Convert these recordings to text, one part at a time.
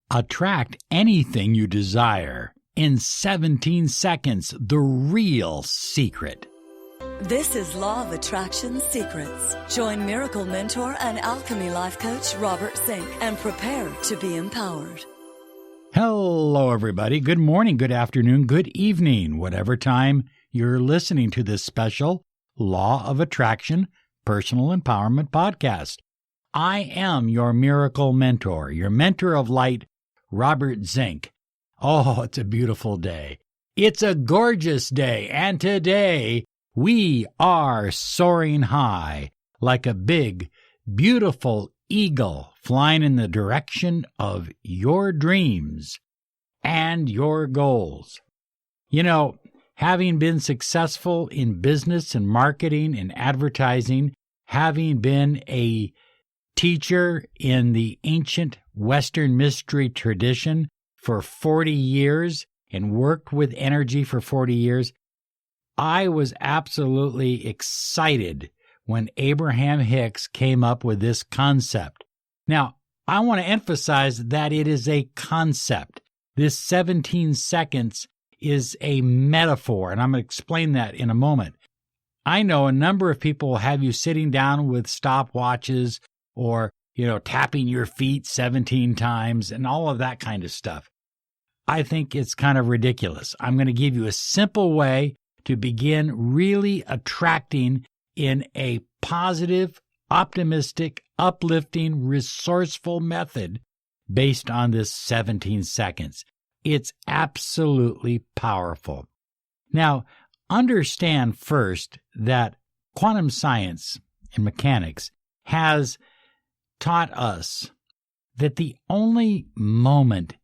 Attract anything you desire in 17 seconds, the real secret. This is Law of Attraction Secrets. Join Miracle Mentor and Alchemy Life Coach Robert Zink and prepare to be empowered. Hello, everybody. Good morning, good afternoon, good evening, whatever time you're listening to this special Law of Attraction Personal Empowerment podcast. I am your Miracle Mentor, your mentor of light, Robert Zink. Oh, it's a beautiful day. It's a gorgeous day, and today we are soaring high like a big, beautiful eagle flying in the direction of your dreams and your goals. You know, having been successful in business and marketing and advertising, having been a teacher in the ancient Western mystery tradition for 40 years and worked with energy for 40 years, I was absolutely excited when Abraham Hicks came up with this concept. Now, I want to emphasize that it is a concept. This 17 seconds is a metaphor, and I'm going to explain that in a moment. I know a number of people will have you sitting down with stopwatches or, tapping your feet 17 times and all of that kind of stuff. I think it's kind of ridiculous. I'm going to give you a simple way to begin really attracting in a positive, optimistic, uplifting, resourceful method based on this 17 seconds. It's absolutely powerful. Now, understand first that quantum science and mechanics has taught us that the only moment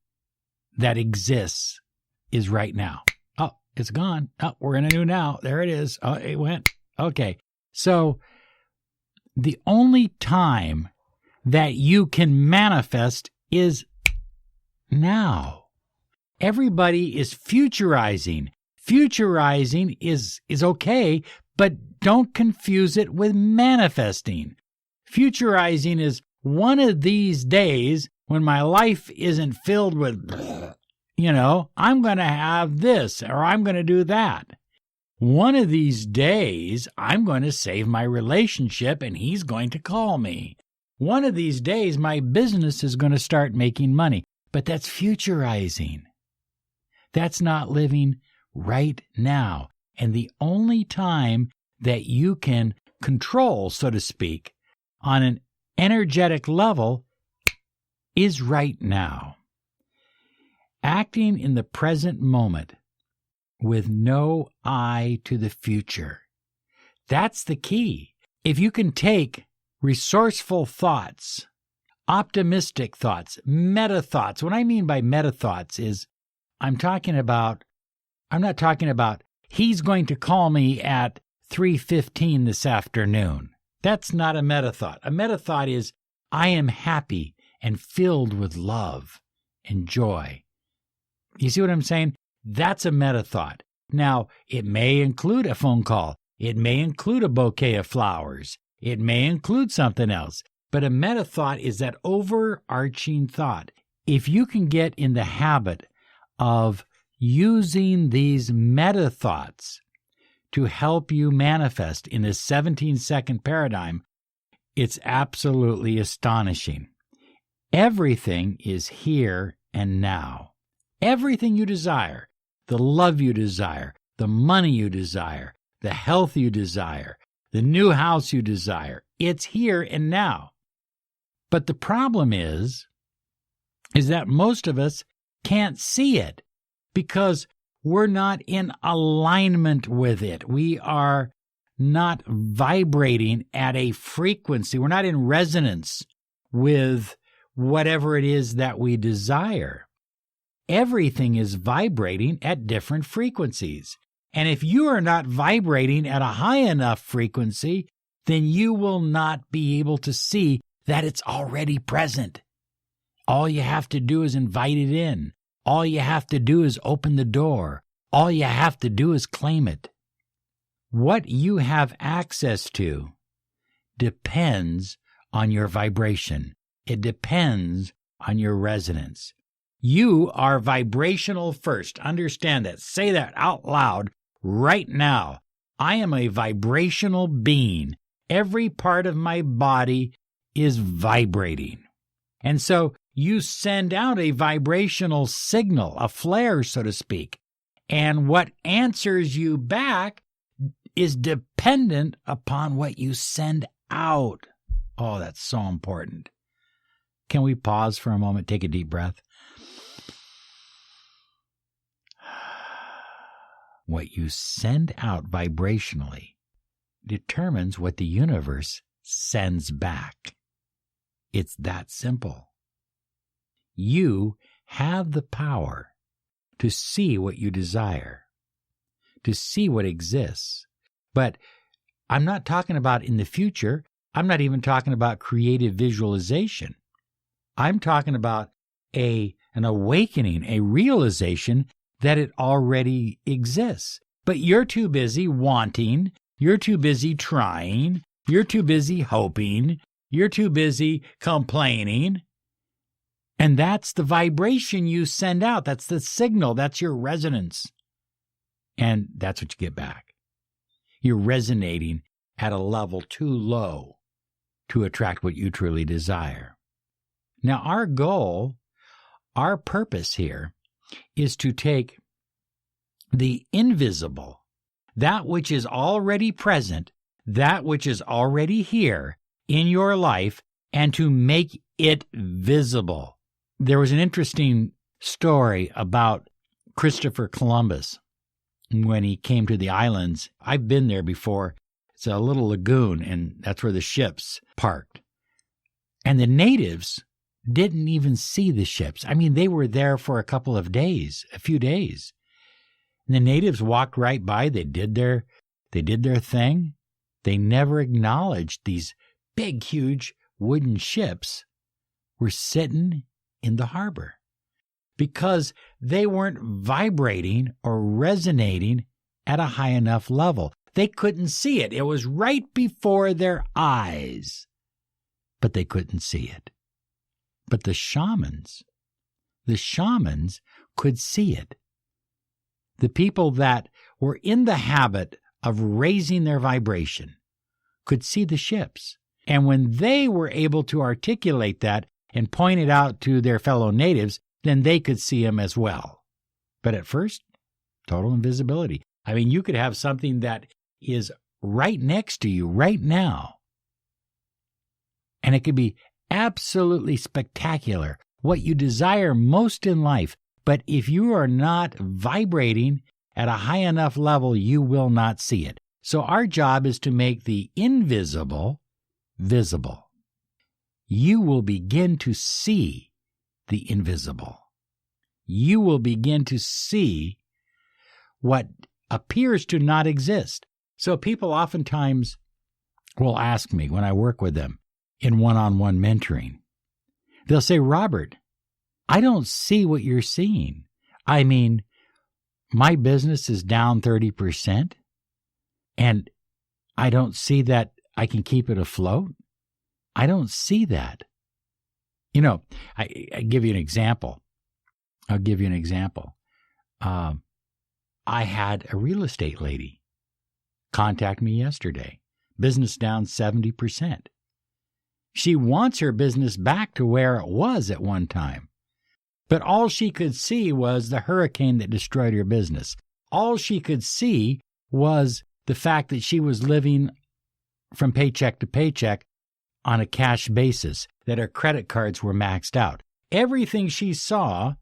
that exists is right now. Oh, it's gone. Oh, we're in a new now. There it is. Oh, it went. Okay. So the only time that you can manifest is now. Everybody is futurizing. Futurizing is okay, but don't confuse it with manifesting. Futurizing is one of these days when my life isn't filled with, I'm going to have this or I'm going to do that. One of these days, I'm going to save my relationship and he's going to call me. One of these days, my business is going to start making money. But that's futurizing. That's not living right now. And the only time that you can control, so to speak, on an energetic level is right now. Acting in the present moment with no eye to the future. That's the key. If you can take resourceful thoughts, optimistic thoughts, meta thoughts. What I mean by meta thoughts is I'm not talking about he's going to call me at 3:15 this afternoon. That's not a meta thought. A meta thought is I am happy and filled with love and joy. You see what I'm saying? That's a meta thought. Now, it may include a phone call. It may include a bouquet of flowers. It may include something else. But a meta thought is that overarching thought. If you can get in the habit of using these meta thoughts to help you manifest in this 17-second paradigm, it's absolutely astonishing. Everything is here and now. Everything you desire, the love you desire, the money you desire, the health you desire, the new house you desire, it's here and now. But the problem is that most of us can't see it because we're not in alignment with it. We are not vibrating at a frequency. We're not in resonance with whatever it is that we desire. Everything is vibrating at different frequencies. And if you are not vibrating at a high enough frequency, then you will not be able to see that it's already present. All you have to do is invite it in. All you have to do is open the door. All you have to do is claim it. What you have access to depends on your vibration. It depends on your resonance. You are vibrational first. Understand that. Say that out loud right now. I am a vibrational being. Every part of my body is vibrating. And so you send out a vibrational signal, a flare, so to speak. And what answers you back is dependent upon what you send out. Oh, that's so important. Can we pause for a moment, take a deep breath? What you send out vibrationally determines what the universe sends back. It's that simple. You have the power to see what you desire, to see what exists. But I'm not talking about in the future. I'm not even talking about creative visualization. I'm talking about an awakening, a realization that it already exists. But you're too busy wanting, you're too busy trying, you're too busy hoping, you're too busy complaining. And that's the vibration you send out. That's the signal. That's your resonance. And that's what you get back. You're resonating at a level too low to attract what you truly desire. Now, our goal, our purpose here is to take the invisible, that which is already present, that which is already here in your life, and to make it visible. There was an interesting story about Christopher Columbus when he came to the islands. I've been there before. It's a little lagoon, and that's where the ships parked. And the natives didn't even see the ships. I mean, they were there for a couple of days, a few days. And the natives walked right by. They did their thing. They never acknowledged these big, huge wooden ships were sitting in the harbor because they weren't vibrating or resonating at a high enough level. They couldn't see it. It was right before their eyes, but they couldn't see it. But the shamans could see it. The people that were in the habit of raising their vibration could see the ships. And when they were able to articulate that and point it out to their fellow natives, then they could see them as well. But at first, total invisibility. I mean, you could have something that is right next to you right now, and it could be absolutely spectacular, what you desire most in life. But if you are not vibrating at a high enough level, you will not see it. So our job is to make the invisible visible. You will begin to see the invisible. You will begin to see what appears to not exist. So people oftentimes will ask me when I work with them in one-on-one mentoring, they'll say, Robert, I don't see what you're seeing. I mean, my business is down 30%, and I don't see that I can keep it afloat. I don't see that. You know, I give you an example. I'll give you an example. I had a real estate lady contact me yesterday. Business down 70%. She wants her business back to where it was at one time. But all she could see was the hurricane that destroyed her business. All she could see was the fact that she was living from paycheck to paycheck on a cash basis, that her credit cards were maxed out. Everything she saw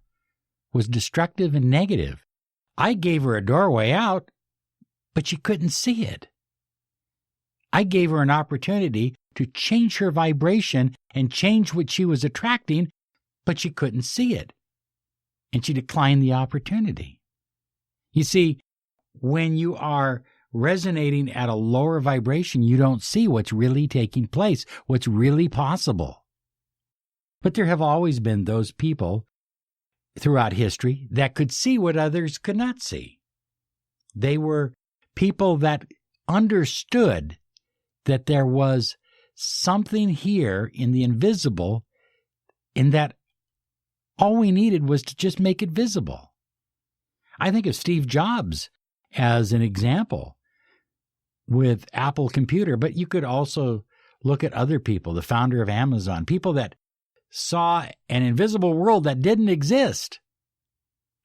was destructive and negative. I gave her a doorway out, but she couldn't see it. I gave her an opportunity to change her vibration and change what she was attracting, but she couldn't see it. And she declined the opportunity. You see, when you are resonating at a lower vibration, you don't see what's really taking place, what's really possible. But there have always been those people throughout history that could see what others could not see. They were people that understood that there was something here in the invisible, in that All we needed was to just make it visible. I think of Steve Jobs as an example with Apple Computer, but you could also look at other people, the founder of Amazon, people that saw an invisible world that didn't exist.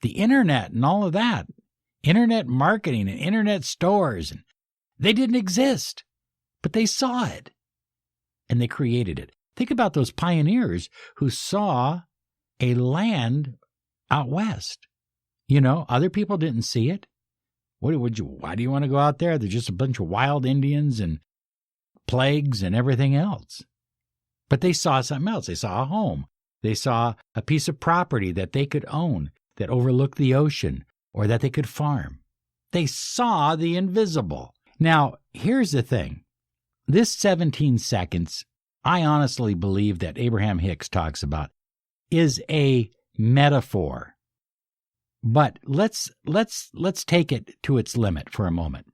The internet and all of that, internet marketing and internet stores, and they didn't exist, but they saw it and they created it. Think about those pioneers who saw a land out west. You know, other people didn't see it. Why do you want to go out there? There's just a bunch of wild Indians and plagues and everything else. But they saw something else. They saw a home. They saw a piece of property that they could own that overlooked the ocean or that they could farm. They saw the invisible. Now, here's the thing. This 17 seconds, I honestly believe that Abraham Hicks talks about, is a metaphor. But let's take it to its limit for a moment,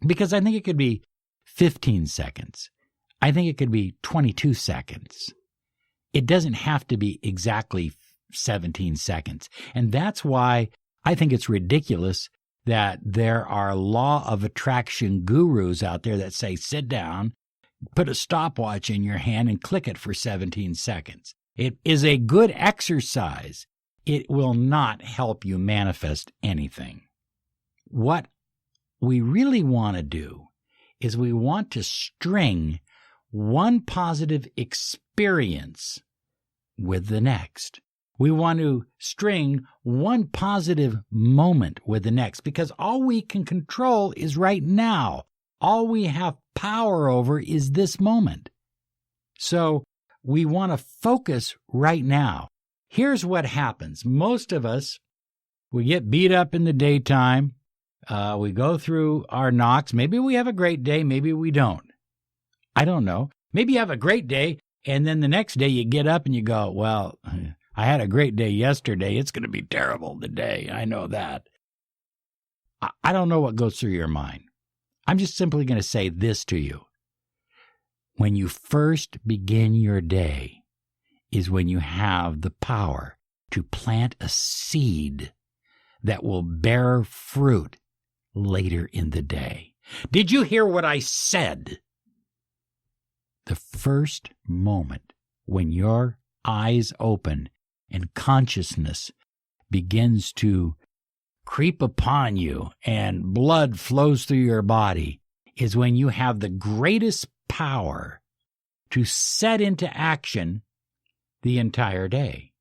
because I think it could be 15 seconds. I think it could be 22 seconds. It doesn't have to be exactly 17 seconds. And that's why I think it's ridiculous that there are law of attraction gurus out there that say, sit down, put a stopwatch in your hand and click it for 17 seconds. It is a good exercise. It will not help you manifest anything. What we really want to do is we want to string one positive experience with the next. We want to string one positive moment with the next, because all we can control is right now. All we have power over is this moment. So we want to focus right now. Here's what happens. Most of us, we get beat up in the daytime. We go through our knocks. Maybe we have a great day. Maybe we don't. I don't know. Maybe you have a great day, and then the next day you get up and you go, well, I had a great day yesterday. It's going to be terrible today. I know that. I don't know what goes through your mind. I'm just simply going to say this to you. When you first begin your day is when you have the power to plant a seed that will bear fruit later in the day. Did you hear what I said? The first moment when your eyes open and consciousness begins to creep upon you and blood flows through your body is when you have the greatest power to set into action the entire day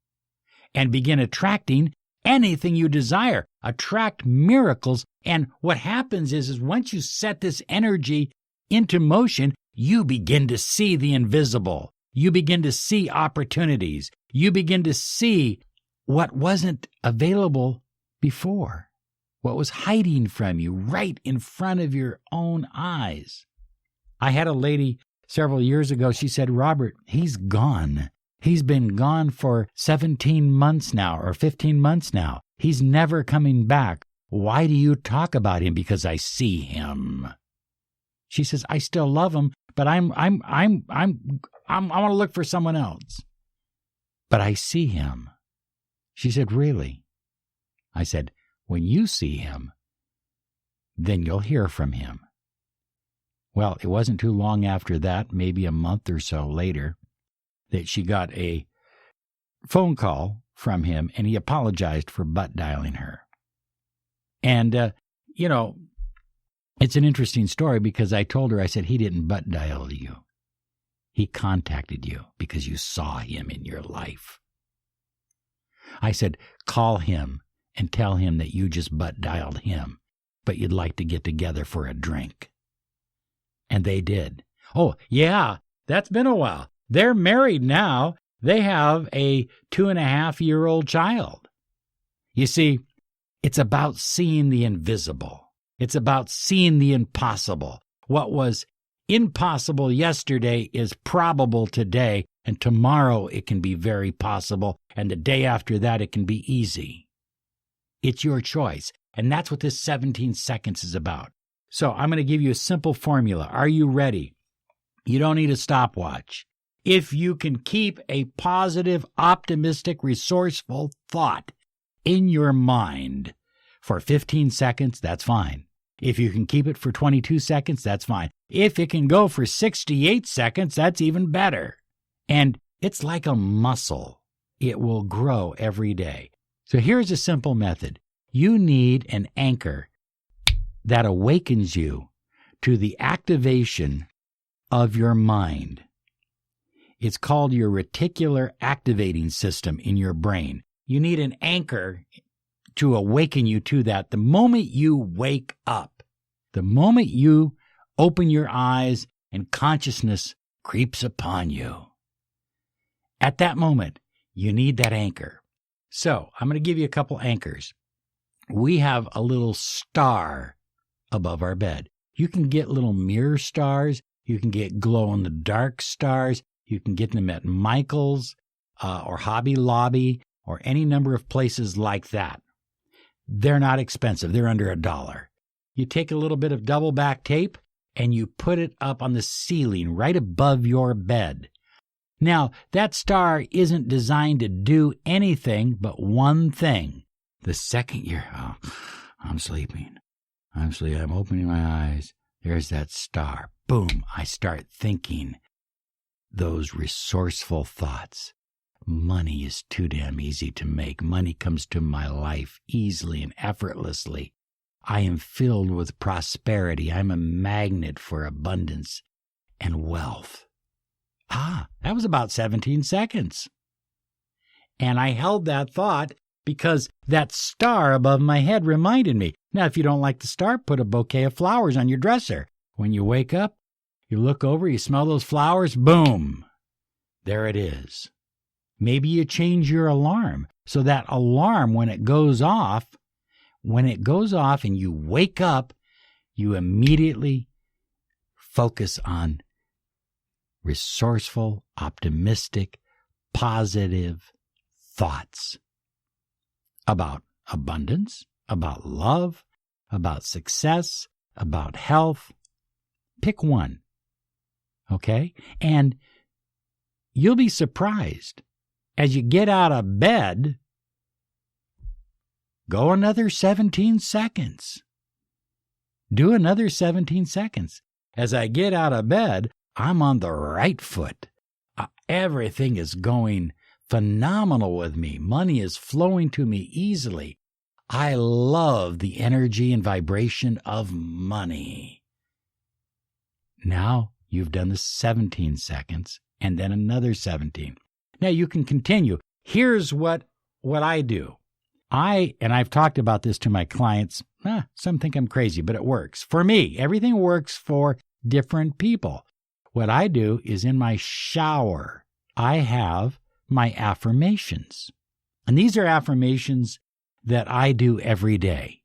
and begin attracting anything you desire. Attract miracles. And what happens is once you set this energy into motion, you begin to see the invisible. You begin to see opportunities. You begin to see what wasn't available before, what was hiding from you right in front of your own eyes. I had a lady several years ago. She said, Robert, he's gone. He's been gone for 17 months now or 15 months now. He's never coming back. Why do you talk about him? Because I see him. She says, I still love him, but I want to look for someone else. But I see him. She said, really? I said, when you see him, then you'll hear from him. Well, it wasn't too long after that, maybe a month or so later, that she got a phone call from him, and he apologized for butt dialing her. And, it's an interesting story because I told her, I said, he didn't butt dial you. He contacted you because you saw him in your life. I said, call him and tell him that you just butt dialed him, but you'd like to get together for a drink. And they did. Oh, yeah, that's been a while. They're married now. They have a 2.5-year-old child. You see, it's about seeing the invisible. It's about seeing the impossible. What was impossible yesterday is probable today, and tomorrow it can be very possible, and the day after that it can be easy. It's your choice, and that's what this 17 seconds is about. So I'm going to give you a simple formula. Are you ready? You don't need a stopwatch. If you can keep a positive, optimistic, resourceful thought in your mind for 15 seconds, that's fine. If you can keep it for 22 seconds, that's fine. If it can go for 68 seconds, that's even better. And it's like a muscle. It will grow every day. So here's a simple method. You need an anchor that awakens you to the activation of your mind. It's called your reticular activating system in your brain. You need an anchor to awaken you to that. The moment you wake up, the moment you open your eyes and consciousness creeps upon you, at that moment, you need that anchor. So I'm going to give you a couple anchors. We have a little star above our bed. You can get little mirror stars. You can get glow-in-the-dark stars. You can get them at Michael's or Hobby Lobby or any number of places like that. They're not expensive. They're under $1. You take a little bit of double back tape and you put it up on the ceiling right above your bed. Now, that star isn't designed to do anything but one thing. The second you're, I'm sleeping. I'm opening my eyes. There's that star. Boom, I start thinking those resourceful thoughts. Money is too damn easy to make. Money comes to my life easily and effortlessly. I am filled with prosperity. I'm a magnet for abundance and wealth. That was about 17 seconds. And I held that thought because that star above my head reminded me. Now, if you don't like the star, put a bouquet of flowers on your dresser. When you wake up, you look over, you smell those flowers, boom, there it is. Maybe you change your alarm so that alarm, when it goes off and you wake up, you immediately focus on resourceful, optimistic, positive thoughts about abundance, about love, about success, about health. Pick one, okay? And you'll be surprised. As you get out of bed, go another 17 seconds. Do another 17 seconds. As I get out of bed, I'm on the right foot. Everything is going phenomenal with me. Money is flowing to me easily. I love the energy and vibration of money. Now you've done the 17 seconds and then another 17. Now you can continue. Here's what I do. I've talked about this to my clients. Some think I'm crazy, but it works. For me, everything works for different people. What I do is in my shower, I have my affirmations. And these are affirmations that I do every day,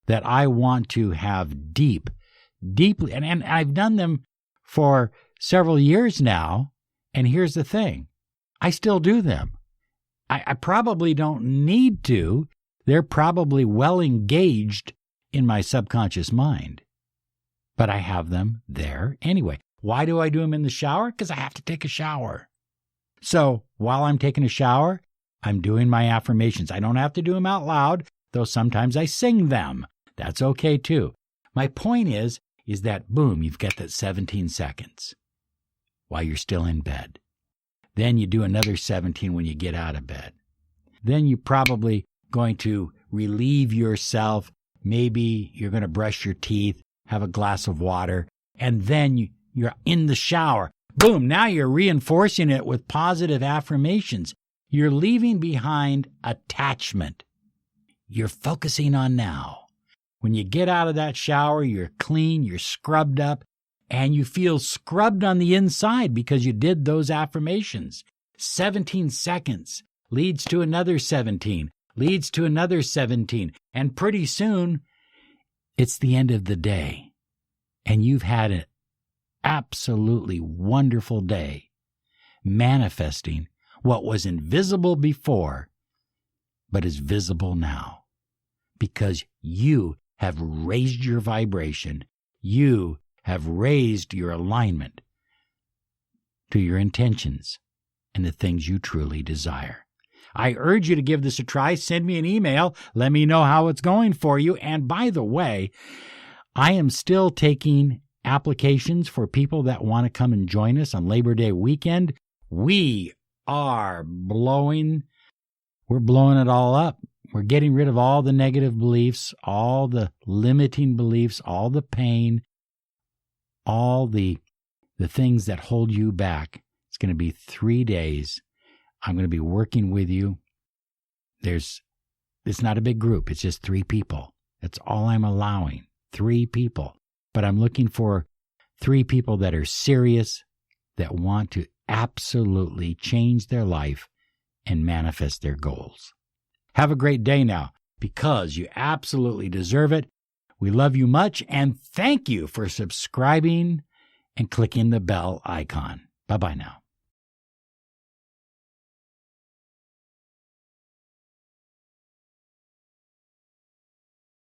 that I want to have deeply, and I've done them for several years now, and here's the thing, I still do them. I probably don't need to. They're probably well engaged in my subconscious mind, but I have them there anyway. Why do I do them in the shower? Because I have to take a shower. So while I'm taking a shower, I'm doing my affirmations. I don't have to do them out loud, though sometimes I sing them. That's okay too. My point is that boom, you've got that 17 seconds while you're still in bed. Then you do another 17 when you get out of bed. Then you're probably going to relieve yourself. Maybe you're going to brush your teeth, have a glass of water, and then you're in the shower. Boom, now you're reinforcing it with positive affirmations. You're leaving behind attachment. You're focusing on now. When you get out of that shower, you're clean, you're scrubbed up, and you feel scrubbed on the inside because you did those affirmations. 17 seconds leads to another 17, leads to another 17, and pretty soon it's the end of the day, and you've had an absolutely wonderful day manifesting what was invisible before but is visible now, because you have raised your vibration, you have raised your alignment to your intentions and the things you truly desire. I urge you to give this a try. Send me an email. Let me know how it's going for you. And by the way, I am still taking applications for people that want to come and join us on Labor Day weekend. We're blowing it all up. We're getting rid of all the negative beliefs, all the limiting beliefs, all the pain, all the things that hold you back. It's going to be 3 days. I'm going to be working with you. It's not a big group. It's just 3 people. That's all I'm allowing, 3 people. But I'm looking for 3 people that are serious, that want to absolutely change their life and manifest their goals. Have a great day now, because you absolutely deserve it. We love you much, and thank you for subscribing and clicking the bell icon. Bye-bye now.